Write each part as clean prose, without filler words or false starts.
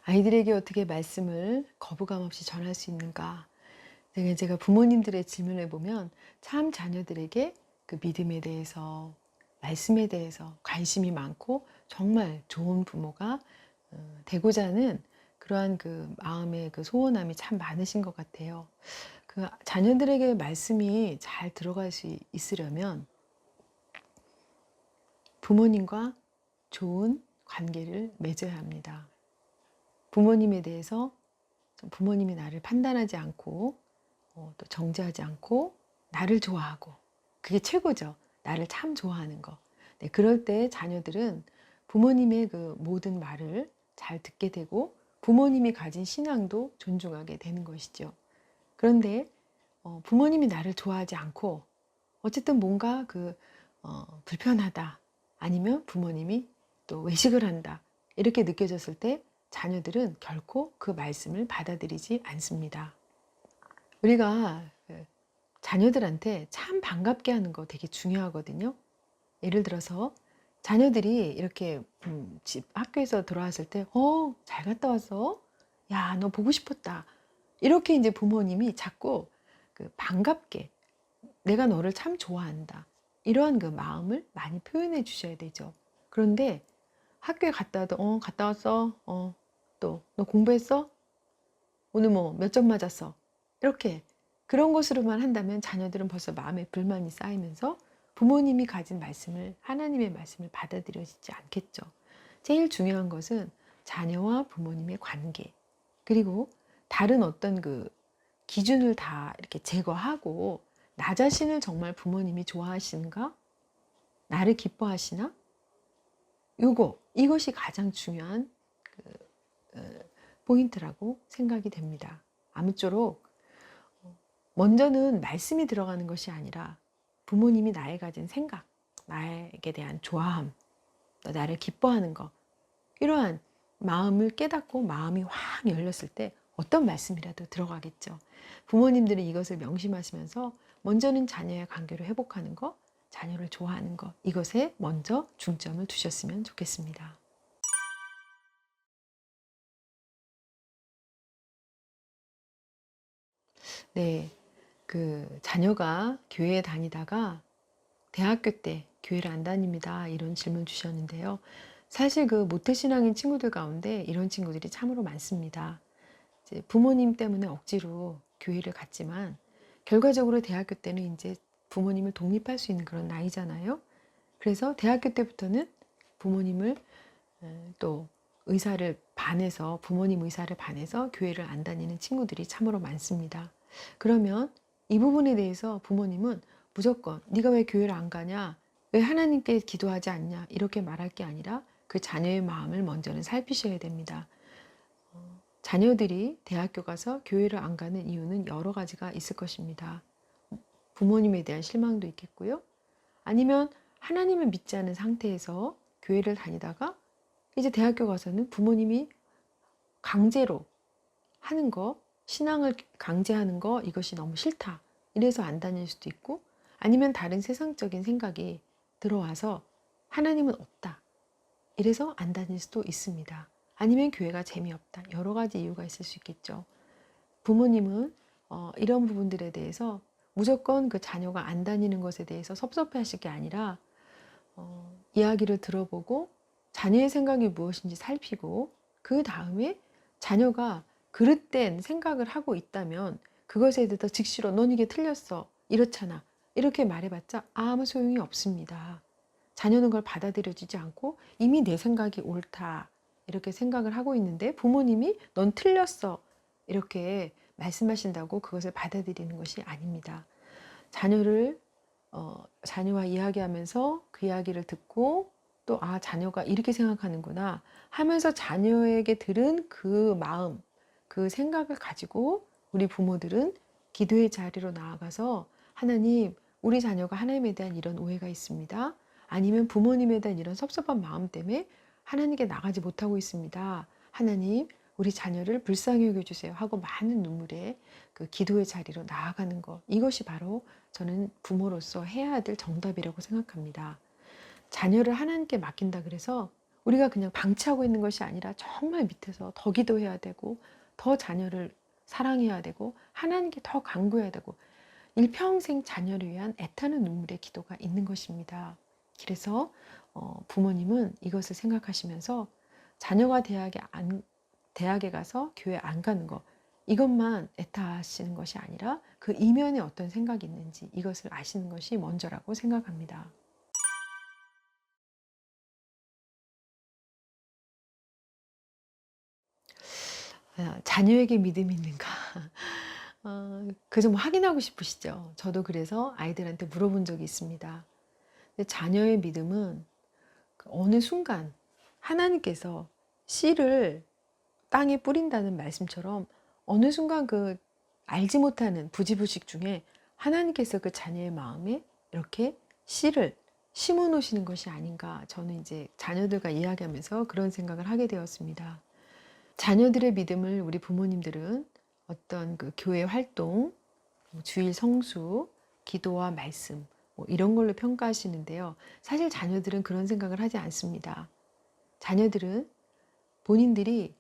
아이들에게 어떻게 말씀을 거부감 없이 전할 수 있는가? 제가 부모님들의 질문을 보면 참 자녀들에게 그 믿음에 대해서, 말씀에 대해서 관심이 많고 정말 좋은 부모가 되고자 하는 그러한 그 마음의 그 소원함이 참 많으신 것 같아요. 그 자녀들에게 말씀이 잘 들어갈 수 있으려면 부모님과 좋은 관계를 맺어야 합니다. 부모님에 대해서 부모님이 나를 판단하지 않고 또 정죄하지 않고 나를 좋아하고, 그게 최고죠. 나를 참 좋아하는 거. 네, 그럴 때 자녀들은 부모님의 그 모든 말을 잘 듣게 되고 부모님이 가진 신앙도 존중하게 되는 것이죠. 그런데 부모님이 나를 좋아하지 않고 어쨌든 뭔가 불편하다, 아니면 부모님이 또 외식을 한다, 이렇게 느껴졌을 때 자녀들은 결코 그 말씀을 받아들이지 않습니다. 우리가 자녀들한테 참 반갑게 하는 거 되게 중요하거든요. 예를 들어서 자녀들이 이렇게 집 학교에서 돌아왔을 때 잘 갔다 왔어? 야, 너 보고 싶었다. 이렇게 이제 부모님이 자꾸 반갑게, 내가 너를 참 좋아한다, 이러한 그 마음을 많이 표현해 주셔야 되죠. 그런데 학교에 갔다 와도 갔다 왔어? 또 너 공부했어? 오늘 뭐 몇 점 맞았어? 이렇게 그런 것으로만 한다면 자녀들은 벌써 마음에 불만이 쌓이면서 부모님이 가진 말씀을, 하나님의 말씀을 받아들여지지 않겠죠. 제일 중요한 것은 자녀와 부모님의 관계, 그리고 다른 어떤 그 기준을 다 이렇게 제거하고 나 자신을 정말 부모님이 좋아하시는가? 나를 기뻐하시나? 이것이 가장 중요한 그, 어, 포인트라고 생각이 됩니다. 아무쪼록 먼저는 말씀이 들어가는 것이 아니라 부모님이 나에 가진 생각, 나에게 대한 좋아함, 또 나를 기뻐하는 것, 이러한 마음을 깨닫고 마음이 확 열렸을 때 어떤 말씀이라도 들어가겠죠. 부모님들은 이것을 명심하시면서 먼저는 자녀의 관계를 회복하는 것, 자녀를 좋아하는 것, 이것에 먼저 중점을 두셨으면 좋겠습니다. 네, 자녀가 교회에 다니다가 대학교 때 교회를 안 다닙니다, 이런 질문 주셨는데요. 사실 모태신앙인 친구들 가운데 이런 친구들이 참으로 많습니다. 이제 부모님 때문에 억지로 교회를 갔지만 결과적으로 대학교 때는 이제 부모님을 독립할 수 있는 그런 나이잖아요. 그래서 대학교 때부터는 부모님을 또 의사를 반해서, 부모님 의사를 반해서 교회를 안 다니는 친구들이 참으로 많습니다. 그러면 이 부분에 대해서 부모님은 무조건 네가 왜 교회를 안 가냐, 왜 하나님께 기도하지 않냐, 이렇게 말할 게 아니라 그 자녀의 마음을 먼저는 살피셔야 됩니다. 자녀들이 대학교 가서 교회를 안 가는 이유는 여러 가지가 있을 것입니다. 부모님에 대한 실망도 있겠고요. 아니면 하나님을 믿지 않은 상태에서 교회를 다니다가 이제 대학교 가서는 부모님이 강제로 하는 거, 신앙을 강제하는 거, 이것이 너무 싫다, 이래서 안 다닐 수도 있고, 아니면 다른 세상적인 생각이 들어와서 하나님은 없다, 이래서 안 다닐 수도 있습니다. 아니면 교회가 재미없다, 여러 가지 이유가 있을 수 있겠죠. 부모님은 이런 부분들에 대해서 무조건 그 자녀가 안 다니는 것에 대해서 섭섭해 하실 게 아니라 이야기를 들어보고 자녀의 생각이 무엇인지 살피고, 그 다음에 자녀가 그릇된 생각을 하고 있다면 그것에 대해서 즉시로 넌 이게 틀렸어, 이렇잖아, 이렇게 말해봤자 아무 소용이 없습니다. 자녀는 그걸 받아들여지지 않고 이미 내 생각이 옳다, 이렇게 생각을 하고 있는데 부모님이 넌 틀렸어, 이렇게 말씀하신다고 그것을 받아들이는 것이 아닙니다. 자녀와 이야기하면서 그 이야기를 듣고 또 자녀가 이렇게 생각하는구나 하면서 자녀에게 들은 그 마음, 그 생각을 가지고 우리 부모들은 기도의 자리로 나아가서 하나님, 우리 자녀가 하나님에 대한 이런 오해가 있습니다. 아니면 부모님에 대한 이런 섭섭한 마음 때문에 하나님께 나가지 못하고 있습니다. 하나님, 우리 자녀를 불쌍히 여겨주세요 하고 많은 눈물에 그 기도의 자리로 나아가는 것, 이것이 바로 저는 부모로서 해야 될 정답이라고 생각합니다. 자녀를 하나님께 맡긴다 그래서 우리가 그냥 방치하고 있는 것이 아니라 정말 밑에서 더 기도해야 되고 더 자녀를 사랑해야 되고 하나님께 더 간구해야 되고 일평생 자녀를 위한 애타는 눈물의 기도가 있는 것입니다. 그래서 부모님은 이것을 생각하시면서 자녀가 대학에 가서 교회 안 가는 거 이것만 애타하시는 것이 아니라 그 이면에 어떤 생각이 있는지 이것을 아시는 것이 먼저라고 생각합니다. 자녀에게 믿음이 있는가? 그 점 확인하고 싶으시죠? 저도 그래서 아이들한테 물어본 적이 있습니다. 근데 자녀의 믿음은 그 어느 순간 하나님께서 씨를 땅에 뿌린다는 말씀처럼 어느 순간 그 알지 못하는 부지부식 중에 하나님께서 그 자녀의 마음에 이렇게 씨를 심어 놓으시는 것이 아닌가 저는 이제 자녀들과 이야기하면서 그런 생각을 하게 되었습니다. 자녀들의 믿음을 우리 부모님들은 어떤 그 교회 활동, 주일 성수, 기도와 말씀 이런 걸로 평가하시는데요. 사실 자녀들은 그런 생각을 하지 않습니다. 자녀들은 본인들이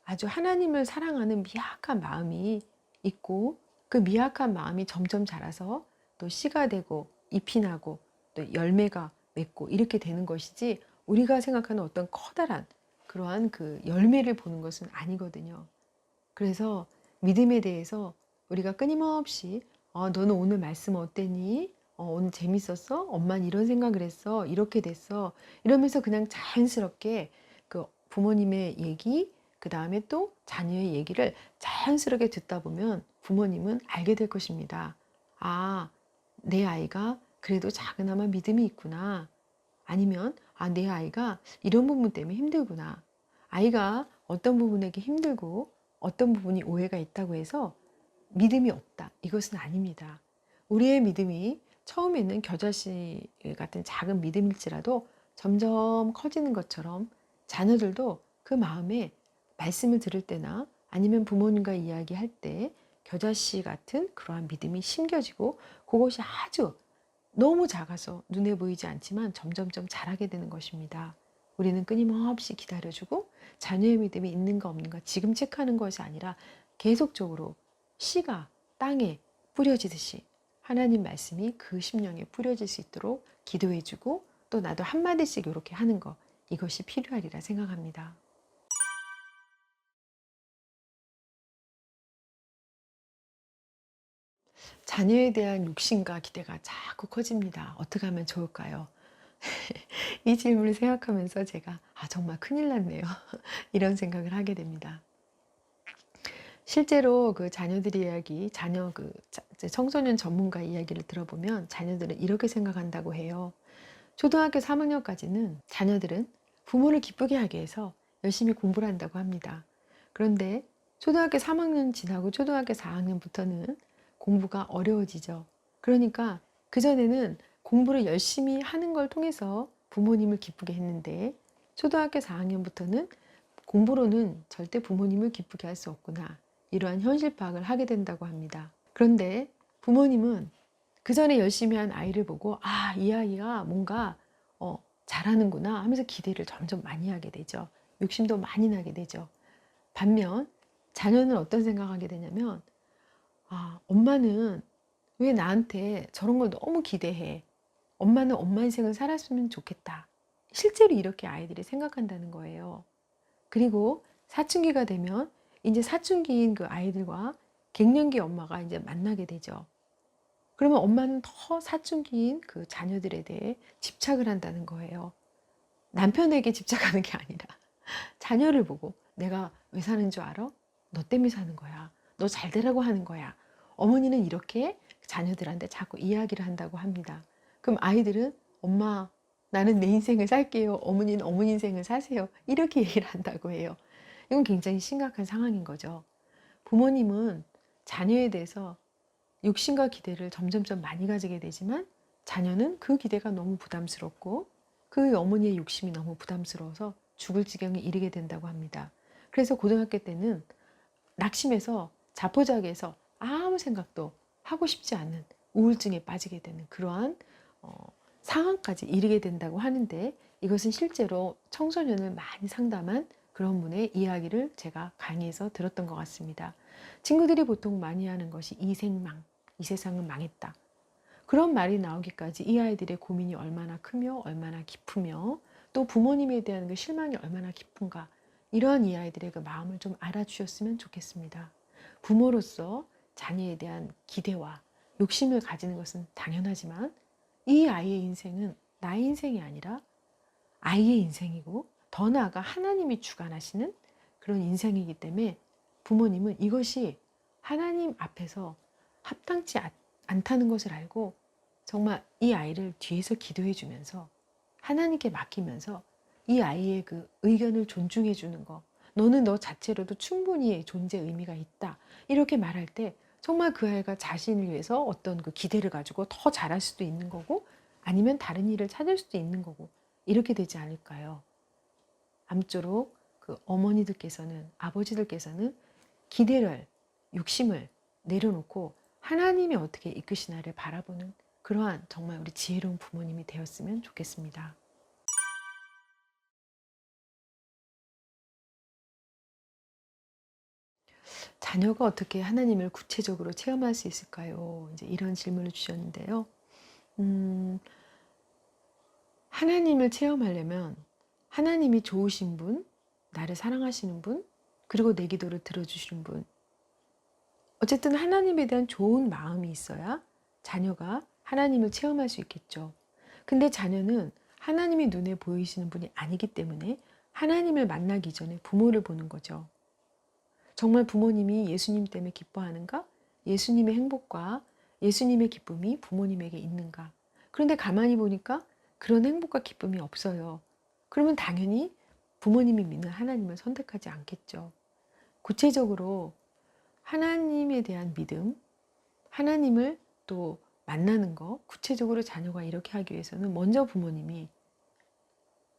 아주 하나님을 사랑하는 미약한 마음이 있고 그 미약한 마음이 점점 자라서 또 씨가 되고 잎이 나고 또 열매가 맺고 이렇게 되는 것이지 우리가 생각하는 어떤 커다란 그러한 그 열매를 보는 것은 아니거든요. 그래서 믿음에 대해서 우리가 끊임없이 너는 오늘 말씀 어땠니? 오늘 재밌었어? 엄마는 이런 생각을 했어. 이렇게 됐어. 이러면서 그냥 자연스럽게 그 부모님의 얘기, 그 다음에 또 자녀의 얘기를 자연스럽게 듣다 보면 부모님은 알게 될 것입니다. 아, 내 아이가 그래도 작은아마 믿음이 있구나. 아니면 내 아이가 이런 부분 때문에 힘들구나. 아이가 어떤 부분에게 힘들고 어떤 부분이 오해가 있다고 해서 믿음이 없다. 이것은 아닙니다. 우리의 믿음이 처음에는 겨자씨 같은 작은 믿음일지라도 점점 커지는 것처럼 자녀들도 그 마음에 말씀을 들을 때나 아니면 부모님과 이야기할 때 겨자씨 같은 그러한 믿음이 심겨지고 그것이 아주 너무 작아서 눈에 보이지 않지만 점점점 자라게 되는 것입니다. 우리는 끊임없이 기다려주고 자녀의 믿음이 있는가 없는가 지금 체크하는 것이 아니라 계속적으로 씨가 땅에 뿌려지듯이 하나님 말씀이 그 심령에 뿌려질 수 있도록 기도해주고 또 나도 한마디씩 이렇게 하는 것 이것이 필요하리라 생각합니다. 자녀에 대한 욕심과 기대가 자꾸 커집니다. 어떻게 하면 좋을까요? 이 질문을 생각하면서 제가 정말 큰일 났네요. 이런 생각을 하게 됩니다. 실제로 그 자녀들의 이야기, 청소년 전문가 이야기를 들어보면 자녀들은 이렇게 생각한다고 해요. 초등학교 3학년까지는 자녀들은 부모를 기쁘게 하기 위해서 열심히 공부를 한다고 합니다. 그런데 초등학교 3학년 지나고 초등학교 4학년부터는 공부가 어려워지죠. 그러니까 그전에는 공부를 열심히 하는 걸 통해서 부모님을 기쁘게 했는데 초등학교 4학년부터는 공부로는 절대 부모님을 기쁘게 할 수 없구나. 이러한 현실 파악을 하게 된다고 합니다. 그런데 부모님은 그 전에 열심히 한 아이를 보고 이 아이가 뭔가 잘하는구나 하면서 기대를 점점 많이 하게 되죠. 욕심도 많이 나게 되죠. 반면 자녀는 어떤 생각하게 되냐면 엄마는 왜 나한테 저런 걸 너무 기대해. 엄마는 엄마 인생을 살았으면 좋겠다. 실제로 이렇게 아이들이 생각한다는 거예요. 그리고 사춘기가 되면 이제 사춘기인 그 아이들과 갱년기 엄마가 이제 만나게 되죠. 그러면 엄마는 더 사춘기인 그 자녀들에 대해 집착을 한다는 거예요. 남편에게 집착하는 게 아니라 자녀를 보고 내가 왜 사는 줄 알아? 너 때문에 사는 거야. 너 잘 되라고 하는 거야. 어머니는 이렇게 자녀들한테 자꾸 이야기를 한다고 합니다. 그럼 아이들은 엄마 나는 내 인생을 살게요. 어머니는 어머니 인생을 사세요. 이렇게 얘기를 한다고 해요. 이건 굉장히 심각한 상황인 거죠. 부모님은 자녀에 대해서 욕심과 기대를 점점점 많이 가지게 되지만 자녀는 그 기대가 너무 부담스럽고 그 어머니의 욕심이 너무 부담스러워서 죽을 지경에 이르게 된다고 합니다. 그래서 고등학교 때는 낙심해서 자포자기해서 아무 생각도 하고 싶지 않은 우울증에 빠지게 되는 그러한 상황까지 이르게 된다고 하는데 이것은 실제로 청소년을 많이 상담한 그런 분의 이야기를 제가 강의에서 들었던 것 같습니다. 친구들이 보통 많이 하는 것이 이생망, 이 세상은 망했다. 그런 말이 나오기까지 이 아이들의 고민이 얼마나 크며 얼마나 깊으며 또 부모님에 대한 그 실망이 얼마나 깊은가, 이러한 이 아이들의 그 마음을 좀 알아주셨으면 좋겠습니다. 부모로서 자녀에 대한 기대와 욕심을 가지는 것은 당연하지만 이 아이의 인생은 나의 인생이 아니라 아이의 인생이고 더 나아가 하나님이 주관하시는 그런 인생이기 때문에 부모님은 이것이 하나님 앞에서 합당치 않다는 것을 알고 정말 이 아이를 뒤에서 기도해 주면서 하나님께 맡기면서 이 아이의 그 의견을 존중해 주는 거, 너는 너 자체로도 충분히 존재 의미가 있다, 이렇게 말할 때 정말 그 아이가 자신을 위해서 어떤 그 기대를 가지고 더 잘할 수도 있는 거고 아니면 다른 일을 찾을 수도 있는 거고, 이렇게 되지 않을까요? 아무쪼록 그 어머니들께서는, 아버지들께서는 기대를, 욕심을 내려놓고 하나님이 어떻게 이끄시나를 바라보는 그러한 정말 우리 지혜로운 부모님이 되었으면 좋겠습니다. 자녀가 어떻게 하나님을 구체적으로 체험할 수 있을까요? 이제 이런 질문을 주셨는데요. 음, 하나님을 체험하려면 하나님이 좋으신 분, 나를 사랑하시는 분, 그리고 내 기도를 들어주시는 분, 어쨌든 하나님에 대한 좋은 마음이 있어야 자녀가 하나님을 체험할 수 있겠죠. 근데 자녀는 하나님이 눈에 보이시는 분이 아니기 때문에 하나님을 만나기 전에 부모를 보는 거죠. 정말 부모님이 예수님 때문에 기뻐하는가? 예수님의 행복과 예수님의 기쁨이 부모님에게 있는가? 그런데 가만히 보니까 그런 행복과 기쁨이 없어요. 그러면 당연히 부모님이 믿는 하나님을 선택하지 않겠죠. 구체적으로 하나님에 대한 믿음, 하나님을 또 만나는 거, 구체적으로 자녀가 이렇게 하기 위해서는 먼저 부모님이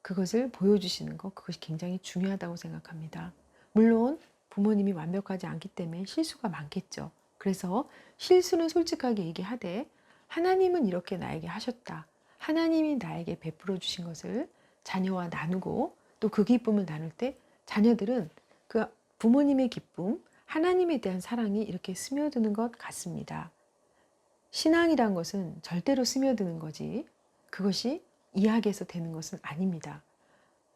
그것을 보여주시는 것, 그것이 굉장히 중요하다고 생각합니다. 물론 부모님이 완벽하지 않기 때문에 실수가 많겠죠. 그래서 실수는 솔직하게 얘기하되 하나님은 이렇게 나에게 하셨다, 하나님이 나에게 베풀어 주신 것을 자녀와 나누고 또 그 기쁨을 나눌 때 자녀들은 그 부모님의 기쁨, 하나님에 대한 사랑이 이렇게 스며드는 것 같습니다. 신앙이란 것은 절대로 스며드는 거지 그것이 이야기해서 되는 것은 아닙니다.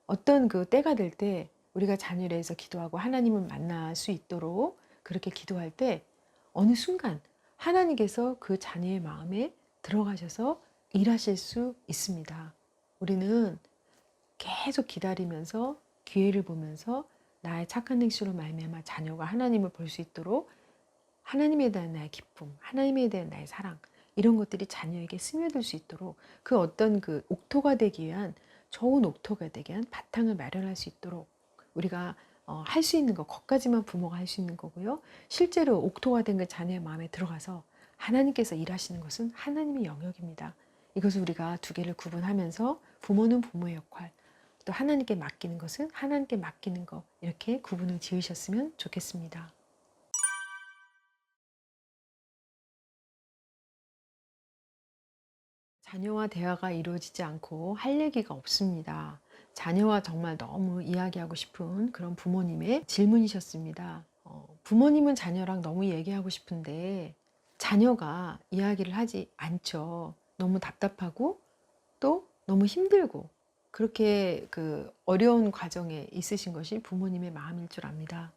어떤 그 때가 될 때 우리가 자녀를 해서 기도하고 하나님을 만날 수 있도록 그렇게 기도할 때 어느 순간 하나님께서 그 자녀의 마음에 들어가셔서 일하실 수 있습니다. 우리는 계속 기다리면서 기회를 보면서 나의 착한 행실로 말미암아 자녀가 하나님을 볼 수 있도록 하나님에 대한 나의 기쁨, 하나님에 대한 나의 사랑, 이런 것들이 자녀에게 스며들 수 있도록 그 어떤 그 옥토가 되기 위한, 좋은 옥토가 되기 위한 바탕을 마련할 수 있도록 우리가 할 수 있는 것, 것까지만 부모가 할 수 있는 거고요. 실제로 옥토가 된 그 자녀의 마음에 들어가서 하나님께서 일하시는 것은 하나님의 영역입니다. 이것을 우리가 두 개를 구분하면서 부모는 부모의 역할, 또 하나님께 맡기는 것은 하나님께 맡기는 것, 이렇게 구분을 지으셨으면 좋겠습니다. 자녀와 대화가 이루어지지 않고 할 얘기가 없습니다. 자녀와 정말 너무 이야기하고 싶은 그런 부모님의 질문이셨습니다. 부모님은 자녀랑 너무 얘기하고 싶은데 자녀가 이야기를 하지 않죠. 너무 답답하고 또 너무 힘들고 그렇게 그 어려운 과정에 있으신 것이 부모님의 마음일 줄 압니다.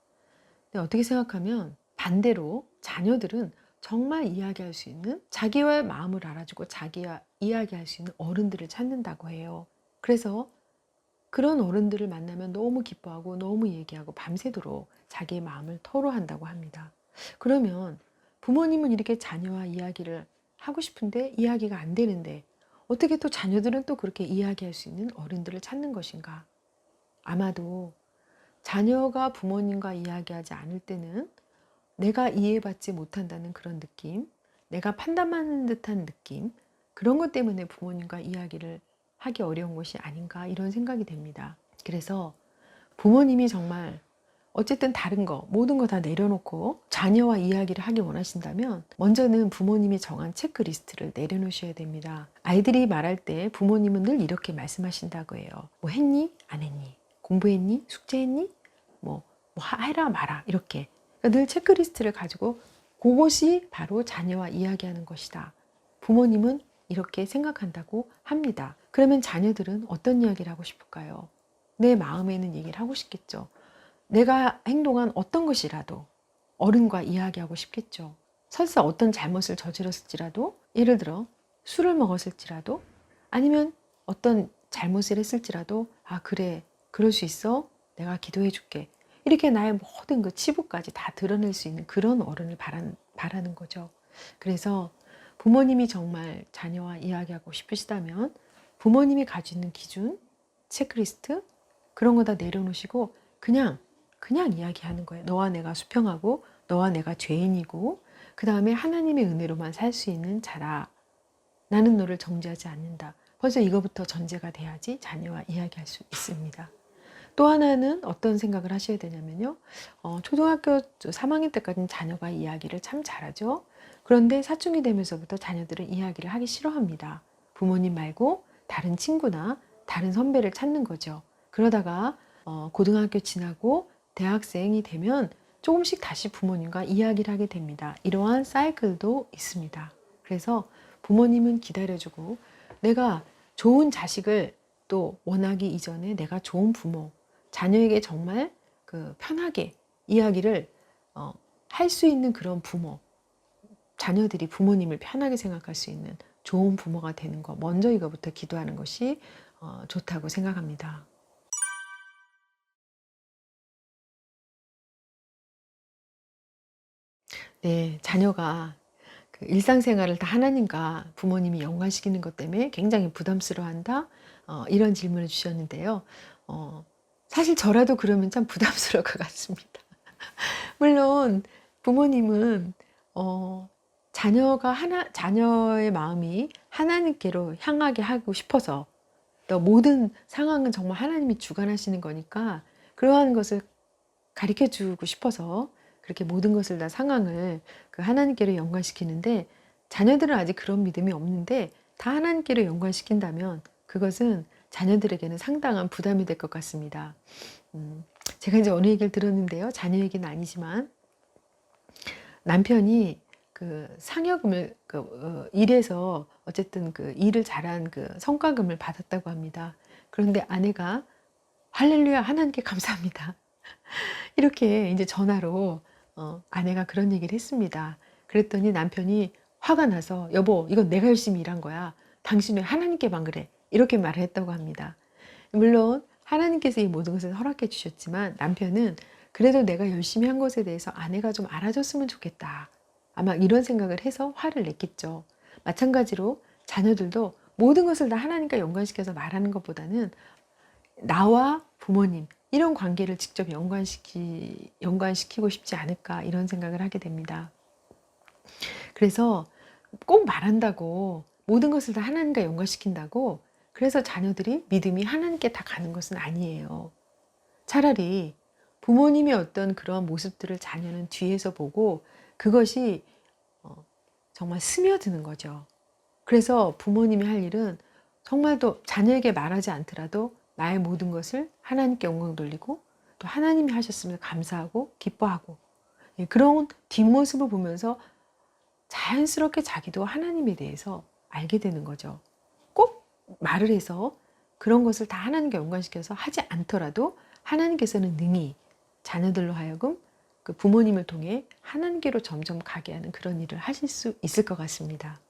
근데 어떻게 생각하면 반대로 자녀들은 정말 이야기할 수 있는, 자기와의 마음을 알아주고 자기와 이야기할 수 있는 어른들을 찾는다고 해요. 그래서 그런 어른들을 만나면 너무 기뻐하고 너무 얘기하고 밤새도록 자기의 마음을 토로한다고 합니다. 그러면 부모님은 이렇게 자녀와 이야기를 하고 싶은데 이야기가 안 되는데 어떻게 또 자녀들은 또 그렇게 이야기할 수 있는 어른들을 찾는 것인가? 아마도 자녀가 부모님과 이야기하지 않을 때는 내가 이해받지 못한다는 그런 느낌, 내가 판단하는 듯한 느낌, 그런 것 때문에 부모님과 이야기를 하기 어려운 것이 아닌가, 이런 생각이 됩니다. 그래서 부모님이 정말 어쨌든 다른 거, 모든 거 다 내려놓고 자녀와 이야기를 하길 원하신다면 먼저는 부모님이 정한 체크리스트를 내려놓으셔야 됩니다. 아이들이 말할 때 부모님은 늘 이렇게 말씀하신다고 해요. 뭐 했니? 안 했니? 공부했니? 숙제했니? 뭐 해라 마라 이렇게. 그러니까 늘 체크리스트를 가지고 그것이 바로 자녀와 이야기하는 것이다. 부모님은 이렇게 생각한다고 합니다. 그러면 자녀들은 어떤 이야기를 하고 싶을까요? 내 마음에 있는 얘기를 하고 싶겠죠. 내가 행동한 어떤 것이라도 어른과 이야기하고 싶겠죠. 설사 어떤 잘못을 저질렀을지라도, 예를 들어 술을 먹었을지라도, 아니면 어떤 잘못을 했을지라도, 아 그래 그럴 수 있어, 내가 기도해 줄게, 이렇게 나의 모든 그 치부까지 다 드러낼 수 있는 그런 어른을 바라는 거죠. 그래서 부모님이 정말 자녀와 이야기하고 싶으시다면 부모님이 가지고 있는 기준, 체크리스트 그런 거 다 내려놓으시고 그냥 이야기하는 거예요. 너와 내가 수평하고 너와 내가 죄인이고 그 다음에 하나님의 은혜로만 살 수 있는 자라. 나는 너를 정죄하지 않는다. 벌써 이거부터 전제가 돼야지 자녀와 이야기할 수 있습니다. 또 하나는 어떤 생각을 하셔야 되냐면요. 초등학교 3학년 때까지는 자녀가 이야기를 참 잘하죠. 그런데 사춘기 되면서부터 자녀들은 이야기를 하기 싫어합니다. 부모님 말고 다른 친구나 다른 선배를 찾는 거죠. 그러다가 고등학교 지나고 대학생이 되면 조금씩 다시 부모님과 이야기를 하게 됩니다. 이러한 사이클도 있습니다. 그래서 부모님은 기다려주고 내가 좋은 자식을 또 원하기 이전에 내가 좋은 부모, 자녀에게 정말 편하게 이야기를 할 수 있는 그런 부모, 자녀들이 부모님을 편하게 생각할 수 있는 좋은 부모가 되는 것, 먼저 이거부터 기도하는 것이 좋다고 생각합니다. 네, 자녀가 일상생활을 다 하나님과 부모님이 연관시키는 것 때문에 굉장히 부담스러워한다. 이런 질문을 주셨는데요. 사실 저라도 그러면 참 부담스러울 것 같습니다. 물론 부모님은 자녀의 마음이 하나님께로 향하게 하고 싶어서 또 모든 상황은 정말 하나님이 주관하시는 거니까 그러한 것을 가르쳐 주고 싶어서 그렇게 모든 것을 다 상황을 하나님께로 연관시키는데, 자녀들은 아직 그런 믿음이 없는데 다 하나님께로 연관시킨다면 그것은 자녀들에게는 상당한 부담이 될 것 같습니다. 제가 이제 어느 얘기를 들었는데요. 자녀 얘기는 아니지만 남편이 상여금을 일해서 어쨌든 일을 잘한 성과금을 받았다고 합니다. 그런데 아내가 할렐루야 하나님께 감사합니다. 이렇게 이제 전화로 아내가 그런 얘기를 했습니다. 그랬더니 남편이 화가 나서 여보 이건 내가 열심히 일한 거야. 당신 왜 하나님께만 그래? 이렇게 말을 했다고 합니다. 물론 하나님께서 이 모든 것을 허락해 주셨지만 남편은 그래도 내가 열심히 한 것에 대해서 아내가 좀 알아줬으면 좋겠다. 아마 이런 생각을 해서 화를 냈겠죠. 마찬가지로 자녀들도 모든 것을 다 하나님과 연관시켜서 말하는 것보다는 나와 부모님 이런 관계를 직접 연관시키고 싶지 않을까 이런 생각을 하게 됩니다. 그래서 꼭 말한다고 모든 것을 다 하나님과 연관시킨다고 그래서 자녀들이 믿음이 하나님께 다 가는 것은 아니에요. 차라리 부모님의 어떤 그런 모습들을 자녀는 뒤에서 보고 그것이 정말 스며드는 거죠. 그래서 부모님이 할 일은 정말 또 자녀에게 말하지 않더라도 나의 모든 것을 하나님께 영광 돌리고 또 하나님이 하셨음을 감사하고 기뻐하고, 그런 뒷모습을 보면서 자연스럽게 자기도 하나님에 대해서 알게 되는 거죠. 꼭 말을 해서 그런 것을 다 하나님께 연관시켜서 하지 않더라도 하나님께서는 능히 자녀들로 하여금 부모님을 통해 하나님께로 점점 가게 하는 그런 일을 하실 수 있을 것 같습니다.